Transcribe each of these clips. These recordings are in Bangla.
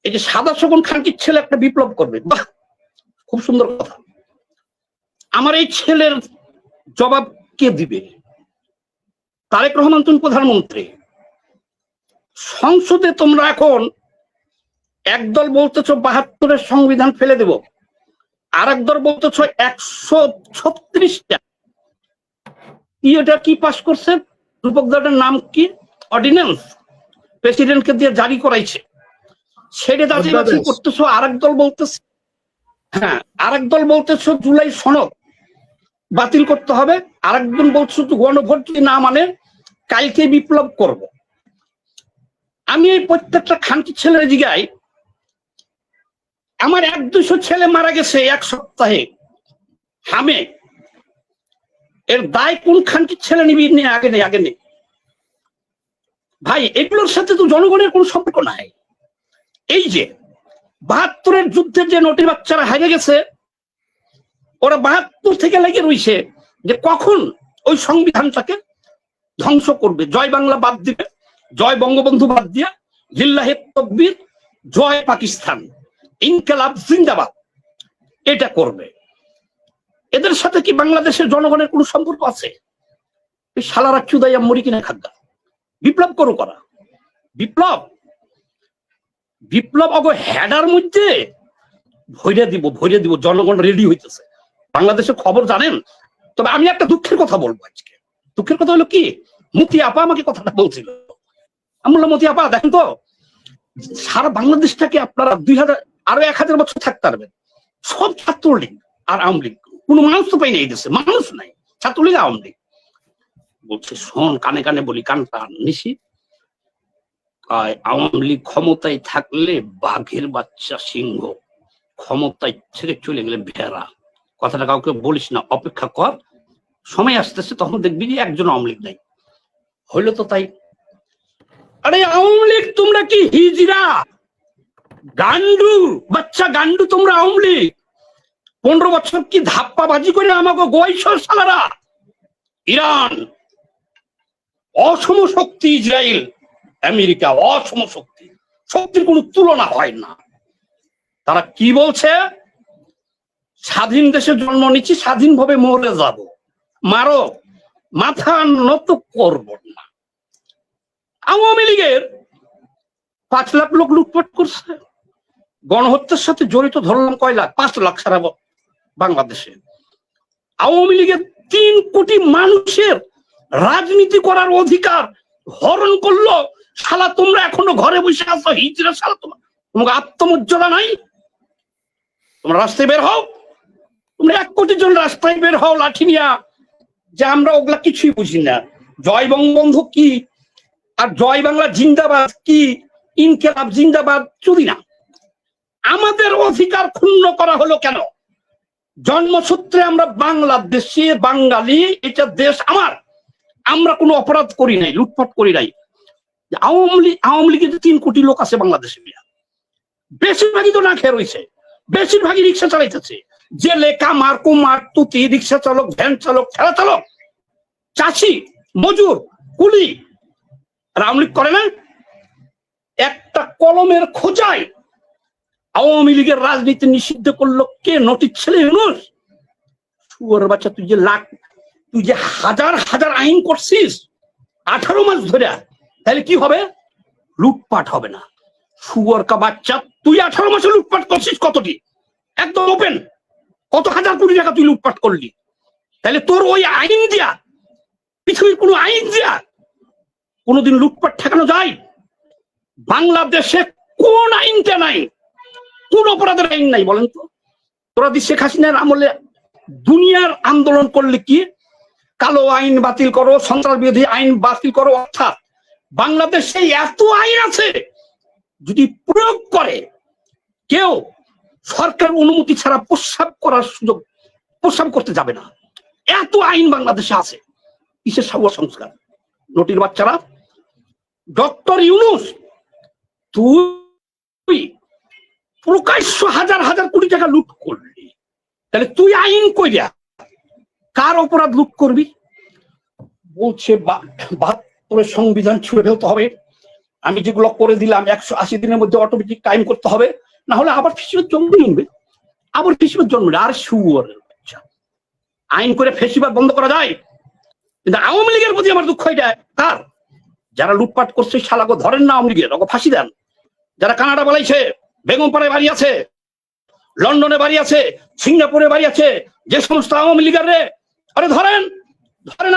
এই যে সাদা শকুন খানকির ছেলে একটা বিপ্লব করবে, বাহ খুব সুন্দর কথা। আমার এই ছেলের জবাব কে দিবে? তারেক রহমান তুমি প্রধানমন্ত্রী, সংসদে তোমরা এখন একদল বলতেছো ৭২-এর সংবিধান ফেলে দেব, আর এক দল বলতেছো ১৩৬টা এটা কি পাস করছে, রূপক দলের নাম কি, অর্ডিন্যান্স প্রেসিডেন্টকে দিয়ে জারি করাইছে, সেটা দাঁড়িয়ে করতেছো। আর এক দল বলতেছে, হ্যাঁ আর এক দল বলতেছো জুলাই সনদ বাতিল করতে হবে, আর একজন বলছো গণভোট যদি না মানে কালকে বিপ্লব করব। আমি এই প্রত্যেকটা খানকি ছেলের জিগায়, আমার ১-২০০ ছেলে মারা গেছে এক সপ্তাহে হামে, এর দায় কোন খানকির ছেলে নিবি? আগে নেই ভাই, এগুলোর সাথে তো জনগণের কোনো সম্পর্ক নাই। এই যে ৭২-এর যুদ্ধের যে নটির বাচ্চারা হারিয়ে গেছে, ওরা ৭২ থেকে লেগে রইছে যে কখন ওই সংবিধানটাকে ধ্বংস করবে। জয় বাংলা বাদ দিবে, জয় বঙ্গবন্ধু বাদ দিয়া লিল্লাহে তাকবীর, জয় পাকিস্তান, ইনকিলাব জিন্দাবাদ এটা করবে। এদের সাথে কি বাংলাদেশের জনগণের কোনো সম্পর্ক আছে? এই শালারা চুদাইয়া মরি কিনা খাদ্যা, বিপ্লব করো করা, বিপ্লব অগ হেডার মধ্যে ভরে দিব, জনগণ রেডি হইতেছে। বাংলাদেশের খবর জানেন? তবে আমি একটা দুঃখের কথা বলবো আজকে। দুঃখের কথা হলো কি, মতি আপা আমাকে কথাটা বলছিল, আমি বললাম মতি আপা দেখেন তো, সারা বাংলাদেশটাকে আপনারা ১০০০ বছর থাকতে পারবেন, সব ছাত্রলীগ আর আওয়ামী লীগ, কোনো মানুষ তো পাই না এই দেশে, মানুষ নাই, ছাত্রলীগ আওয়ামী লীগ। বলছে শোন, কানে কানে বলি, কানটা নিশি, আওয়ামী লীগ ক্ষমতায় থাকলে বাঘের বাচ্চা সিংহ, ক্ষমতায় ছেড়ে চলে গেলে ভেড়া। কথাটা কাউকে বলিস না, অপেক্ষা কর, সময় আসতেছে তখন দেখবি যে একজন আওয়ামী লীগ নাই। হইলো তো তাই। আরে আওয়ামী লীগ তোমরা কি হিজড়া গান্ডু, বাচ্চা গান্ডু তোমরা আওয়ামী লীগ। ১৫ বছর কি ধাপ্পা বাজি করে আমাকে গোয়াইছ সালারা। ইরান অসম শক্তি, ইসরায়েল আমেরিকা অসম শক্তি, শক্তির কোনো তুলনা হয় না। তারা কি বলছে, স্বাধীন দেশে জন্ম নিচ্ছি, স্বাধীনভাবে মরে যাব, মারো, মাথা নত করব না। আওয়ামী লীগের ৫ লাখ লোক লুটপাট করছে, গণহত্যার সাথে জড়িত ধরলাম কয় লাখ, ৫ লাখ সারা বাংলাদেশে। আওয়ামী লীগের ৩ কোটি মানুষের রাজনীতি করার অধিকার হরণ করলো। শালা তোমরা এখনো ঘরে বসে আছো হিজড়া, শালা তোমাকে আত্মমর্যাদা নাই? তোমরা রাস্তায় বের হও, তোমরা ১ কোটি জন রাস্তায় বের হও লাঠি নিয়া, যে আমরা ওগুলা কিছুই বুঝি না। জয় বঙ্গবন্ধু কি আর জয় বাংলা জিন্দাবাদ কি, ইনকিলাব জিন্দাবাদ চুরি না। আমাদের অধিকার ক্ষুণ্ণ করা হলো কেন? জন্মসূত্রে আমরা বাংলাদেশে বাঙালি, এটা দেশ আমার, আমরা কোনো অপরাধ করি নাই, লুটপাট করি নাই। আওয়ামী লীগের ৩ কোটি লোক আছে বাংলাদেশে, বেশিরভাগই তো না খেয়ে রয়েছে, বেশিরভাগই রিক্সা চালাইতেছে, জেলে কামার কুমার তুতি, রিক্সা চালক, ভ্যান চালক, ঠেলা চালক, চাষি, মজুর, কুলি। আর আওয়ামী লীগ করে না? একটা কলমের খোঁজায় আওয়ামী লীগের রাজনীতি নিষিদ্ধ করলো কে? নটির ছেলে ইউনূস। শুয়োরের বাচ্চা, তুই যে হাজার হাজার আইন করছিস 18 মাস ধরে, তাহলে কি হবে? লুটপাট হবে না। শুয়োর কা বাচ্চা, তুই 18 মাসে লুটপাট করছিস কতটি? একদম ওপেন, কত হাজার কোটি টাকা তুই লুটপাট করলি? তাহলে তোর ওই আইন দিয়া, পৃথিবীর কোন আইন দিয়া কোনোদিন লুটপাট ঠেকানো যায়? বাংলাদেশে কোন আইনটা নাই, কোন অপরাধের আইন নাই বলেন তো? তোরা শেখ হাসিনার আমলে দুনিয়ার আন্দোলন করলে কি, কালো আইন বাতিল করো, সন্ত্রাস বিরোধী আইন বাতিল করো, অর্থাৎ বাংলাদেশে এত আইন আছে, যদি প্রয়োগ করে কেউ সরকার অনুমতি ছাড়া প্রস্রাব করতে যাবে না। এত আইন বাংলাদেশে আছে। কিসের সংস্কার? নটির বাচ্চারা, ডক্টর ইউনূস তুই প্রকাশ্য হাজার হাজার কোটি টাকা লুট করলি, তাহলে তুই আইন কইরা কার অপরাধ লুট করবি? বলছে ৭২-এর সংবিধান ছুঁড়ে ফেলতে হবে, আমি যেগুলো করে দিলাম 180 দিনের মধ্যে অটোমেটিক কায়েম করতে হবে, না হলে আবার ফেসিবাদ জন্ম নিবে, আবার ফেসিবাদ জন্ম নেবে। আর শুয়োরের বাচ্চা, আইন করে ফেসিবাদ বন্ধ করা যায়, কিন্তু আওয়ামী লীগের প্রতি আমার দুঃখ এটা তার, যারা লুটপাট করছে শালাগো ধরেন না, আওয়ামী লীগের ওকে ফাঁসি দেন। যারা কানাডা বানাইছে, বেগমপাড়ায় বাড়ি আছে, লন্ডনে বাড়ি আছে, সিঙ্গাপুরে বাড়ি আছে, যে সমস্ত আওয়ামী লীগের রে, আরে ধরেন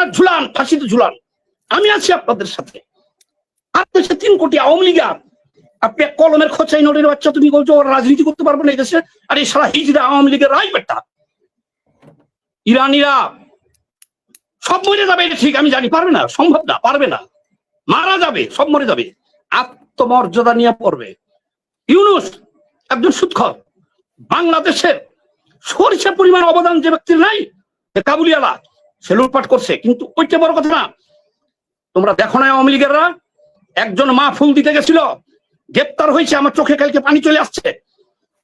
আর ঝুলান, ফাঁসিতে ঝুলান। আমি আছি আপনাদের সাথে। আর দেশে 3 কোটি আওয়ামী লীগার, আপনি এক কলমের খোঁচাই নোটের বাচ্চা, তুমি বলছো ওরা রাজনীতি করতে পারবে না এই দেশে? আর এই সারা হিজড়া আওয়ামী লীগের রাই বেটা, ইরানিরা সব মরে যাবে, এটা ঠিক আমি জানি, পারবে না, সম্ভব না, পারবে না, মারা যাবে, সব মরে যাবে, আত্মমর্যাদা নিয়ে পড়বে। ইউনূস একজন সুদখোর, বাংলাদেশের সরিষা পরিমাণ অবদান যে ব্যক্তির নাই, কাবুলিওয়ালা, সে লুটপাট করছে, কিন্তু ওইটা বড় কথা না। তোমরা দেখো না আওয়ামী লীগেররা, একজন মা ফুল দিতে গেছিল, গ্রেপ্তার হয়েছে, আমার চোখে কালকে পানি চলে আসছে।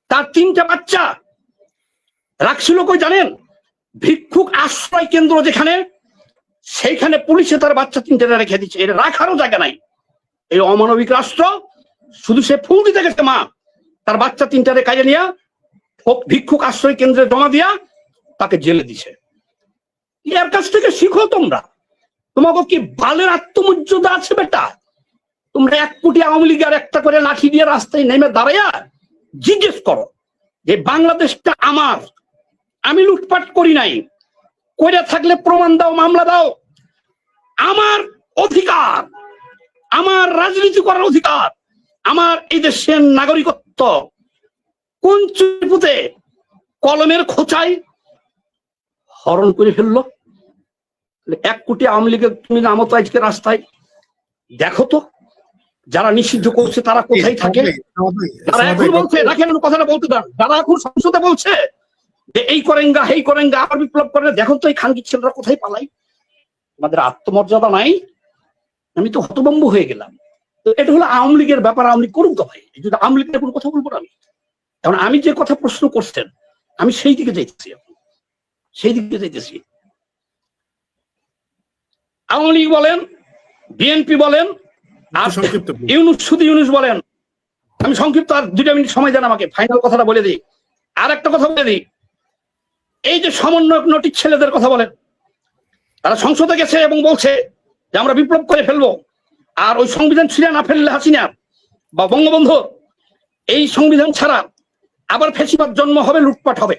তার 3টা বাচ্চা রাখছিল কই জানেন? ভিক্ষুক আশ্রয় কেন্দ্র যেখানে, সেইখানে পুলিশে তার বাচ্চা 3টা রেখে দিচ্ছে। এটা রাখারও জায়গা নাই। এই অমানবিক রাষ্ট্র, শুধু সে ফুল দিতে গেছে মা, তার বাচ্চা 3টারে কাজে নিয়ে ভিক্ষুক আশ্রয় কেন্দ্রে জমা দিয়া তাকে জেলে দিছে। এর কাছ থেকে শিখো তোমরা, তোমাকে কি বালের আত্মমর্যাদা আছে বেটা? তোমরা 1 কোটি আওয়ামী লীগের একটা করে লাঠি দিয়ে রাস্তায় নেমে দাঁড়াইয়া জিজ্ঞেস করো যে বাংলাদেশটা আমার, আমি লুটপাট করি নাই, করে থাকলে প্রমাণ দাও, মামলা দাও। আমার অধিকার, আমার রাজনীতি করার অধিকার, আমার এই দেশের নাগরিকত্ব কোন চুপুতে কলমের খোঁচায় হরণ করে ফেললো? 1 কোটি আওয়ামী লীগের তুমি নামো তো আজকে রাস্তায়, দেখো তো যারা নিষিদ্ধ করছে তারা কোথায় থাকে। তারা এখন বলছে, দেখেন কথাটা বলতে দেন, যারা এখন সংসদে বলছে যে এই করেঙ্গা এই করেঙ্গা, আবার বিপ্লব করে, দেখো তো এই খানকি ছেলেরা কোথায় পালাই। আমাদের আত্মমর্যাদা নাই। আমি তো হতভম্ব হয়ে গেলাম। তো এটা হলো আওয়ামী লীগের ব্যাপার, আওয়ামী লীগ করুক তো ভাই, যদি আওয়ামী লীগের কোনো কথা বলবো না আমি। কারণ আমি যে কথা প্রশ্ন করছেন, আমি সেই দিকে যাইতেছি, সেই দিকে যাইতেছি। আওয়ামী লীগ বলেন, বিএনপি বলেন, আর ইউনূস, শুধু ইউনূস বলেন। আমি সংক্ষিপ্ত, আর 2টা মিনিট সময় দেন আমাকে, ফাইনাল কথাটা বলে দিই। আর একটা কথা বলে দিই, এই যে সমন্বয়ক নটিক ছেলেদের কথা বলেন, তারা সংসদে গেছে এবং বলছে যে আমরা বিপ্লব করে ফেলবো, আর ওই সংবিধান ছিঁড়ে না ফেললে হাসিনা বা বঙ্গবন্ধু, এই সংবিধান ছাড়া আবার ফেসিবাদ জন্ম হবে, লুটপাট হবে।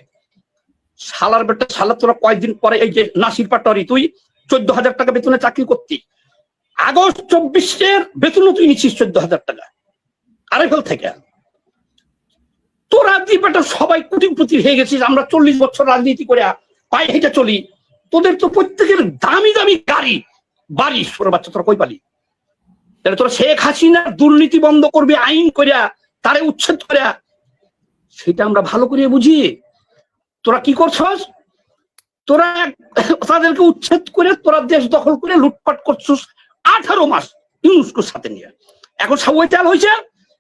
শালার বেটা শালা, তোরা কয়েকদিন পরে এই যে নাসির পাটোয়ারি, তুই 14,000 টাকা বেতনে চাকরি করতি, আগস্ট 24-এর বেতনও তুই নিচ্ছিস 14,000 টাকা আরএফএল থেকে। তোরা বেটা সবাই কোটিপতি হয়ে গেছিস, আমরা 40 বছর রাজনীতি করে পায়ে হেঁটে চলি, তোদের তো প্রত্যেকের দামি দামি গাড়ি বাড়ি, সোর বাচ্চা তোরা কই পালি? তাহলে তোরা শেখ হাসিনার দুর্নীতি বন্ধ করবে আইন করিয়া, তারে উচ্ছেদ করিয়া, সেটা আমরা ভালো করে বুঝি। তোরা কি করছস? তোরা তাদেরকে উচ্ছেদ করে তোরা দেশ দখল করে লুটপাট করছস 18 মাস ইউনুসকে সাথে নিয়ে। এখন সবাই চাল হয়েছে,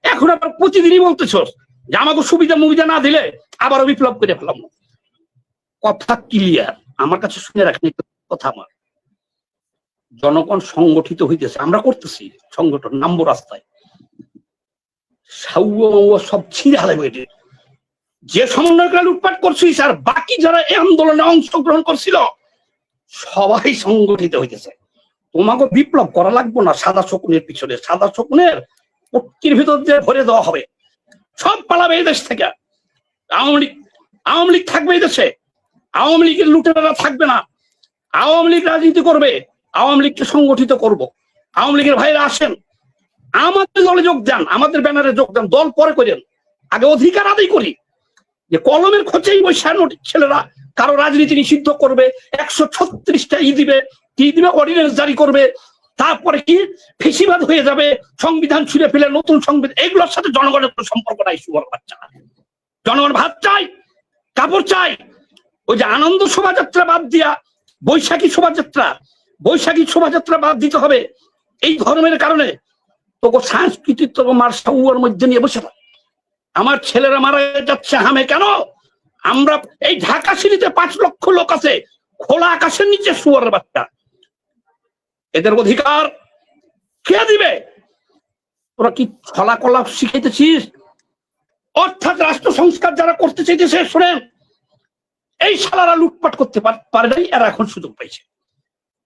এখন আবার প্রতিদিনই বলতেছস যে আমাকে সুবিধা মুবিধা না দিলে আবারও বিপ্লব করে ফেলাম। কথা ক্লিয়ার, আমার কাছে শুনে রাখেন কথা। আমার জনগণ সংগঠিত হইতেছে, আমরা করতেছি সংগঠন, নামবো রাস্তায়, সব ছিঁড়ে হারাবে। যে সমন্বয়করা লুটপাট করছিস আর বাকি যারা এই আন্দোলনে অংশগ্রহণ করছিল সবাই সংগঠিত হইতেছে। তোমাকে বিপ্লব করা লাগবে না, সাদা শকুনের পিছনে, সাদা শকুনের পট্টির ভিতর দিয়ে ভরে দেওয়া হবে, সব পালাবে এই দেশ থেকে। আওয়ামী লীগ থাকবে এই দেশে, আওয়ামী লীগের লুটেরারা থাকবে না। আওয়ামী লীগ রাজনীতি করবে, আওয়ামী লীগকে সংগঠিত করব। আওয়ামী লীগের ভাইরা আসেন, আমাদের দলে যোগ দেন, আমাদের ব্যানারে যোগ দেন। দল পরে করেন, আগে অধিকার আদায় করি। যে কলমের খোঁজেই বৈশাখী ছেলেরা কারো রাজনীতি নিষিদ্ধ করবে, 136টা দিবে, কি দিবে, অর্ডিন্যান্স জারি করবে, তারপরে কি ফেসিবাদ হয়ে যাবে, সংবিধান ছুঁড়ে ফেলে নতুন সংবিধান, এগুলোর সাথে জনগণের কোনো সম্পর্ক নাই। শুয়ার বাচ্চা, জনগণ ভাত চাই, কাপড় চাই। ওই যে আনন্দ শোভাযাত্রা বাদ দিয়া বৈশাখী শোভাযাত্রা বাদ দিতে হবে এই ধর্মের কারণে। তোকে সাংস্কৃতিক তোকে মার সাউয়ার মধ্যে নিয়ে বসে থাক। আমার ছেলেরা মারা যাচ্ছে হামে কেন? আমরা এই ঢাকা সিটিতে 5 লক্ষ লোক আছে, খোলা আকাশের নিচে শুয়ারের বাচ্চা, এদের অধিকার কে দিবে? তোরা কি ছলা কলা শিখাইতেছিস? অর্থাৎ রাষ্ট্র সংস্কার যারা করতে চাইতেছে, শোনেন, এই শালারা লুটপাট করতে পারে নাই, এরা এখন সুযোগ পাইছে।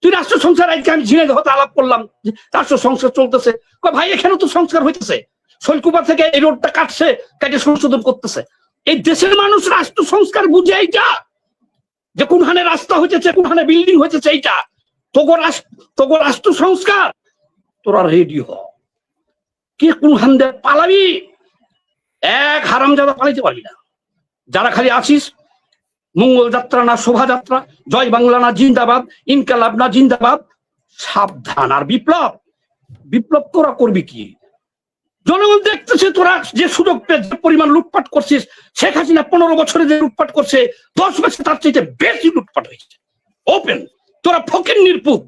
তুই রাষ্ট্র সংস্কার, আজকে আমি ঝিনাইদহ হতে আলাপ করলাম যে রাষ্ট্র সংস্কার চলতেছে, ভাই এখানে তো সংস্কার হইতেছে, শৈলকুপা থেকে এই রোডটা কাটছে, কেটে সংশোধন করতেছে। এই দেশের মানুষ রাষ্ট্র সংস্কার বুঝে এইটা, যে কোনখানে রাস্তা হইতেছে, কোনখানে বিল্ডিং হইতেছে, এইটা তোগো রাষ্ট্র সংস্কার। তোরা রেডি হ, কে কোনখান দিয়ে পালাবি? এক হারামজাদা পালাইতে পারবি না। যারা খালি আসিস মঙ্গল যাত্রা না শোভাযাত্রা, জয় বাংলা না জিন্দাবাদ, ইনকালাব না জিন্দাবাদ, সাবধান। আর বিপ্লব, বিপ্লব তোরা করবি কি? জনগণ দেখতেছে তোরা যে সুযোগ পেয়ে যে পরিমাণ লুটপাট করছিস। শেখ হাসিনা 15 বছরে যে লুটপাট করছে, 10 বছর তার চাইতে বেশি লুটপাট হয়েছে। ওপেন, তোরা ফকির নির্পুত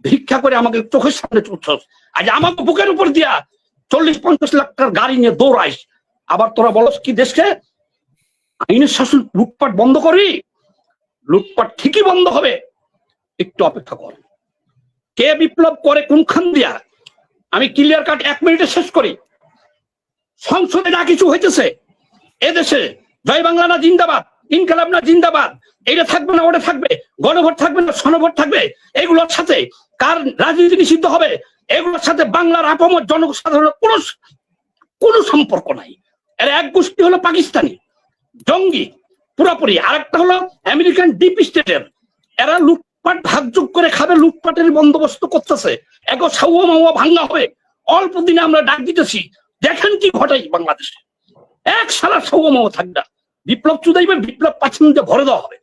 ভিক্ষা করে আমাকে চোখের সামনে চলছস। আজ আমাকে বুকের উপর দিয়া 40-50 লাখ টাকার গাড়ি নিয়ে দৌড়াইস, আবার তোরা বলস কি দেশকে আইনের শাসন, লুটপাট বন্ধ করি। লুটপাট ঠিকই বন্ধ হবে, একটু অপেক্ষা কর। কে বিপ্লব করে কোনখান দিয়া, আমি ক্লিয়ার কাট 1 মিনিটে শেষ করি। সংসদে যা কিছু হইতেছে এদেশে, জয় বাংলা না জিন্দাবাদ, ইনকালাব না জিন্দাবাদ, এটা থাকবে না ওটা থাকবে, গণভোট থাকবে না সনভোট থাকবে, এগুলোর সাথে কার রাজনীতি নিষিদ্ধ হবে, এগুলোর সাথে বাংলার আপামর জনসাধারণের কোনো সম্পর্ক নাই। এর এক গোষ্ঠী হলো পাকিস্তানি জঙ্গি পুরোপুরি, আরেকটা হলো আমেরিকান ডিপ স্টেটের, এরা লুটপাট ভাগযোগ করে খাবে, লুটপাটের বন্দোবস্ত করতেছে। এগো সাউয়া মাউয়া ভাঙ্গা হবে, অল্প দিনে আমরা ডাক দিতেছি, দেখেন কি ঘটাই বাংলাদেশে। এক সালা সাউয়া মাউয়া থাকবে, বিপ্লব চুদাইবে, বিপ্লব পাচ্ছেন ভরে দেওয়া হবে।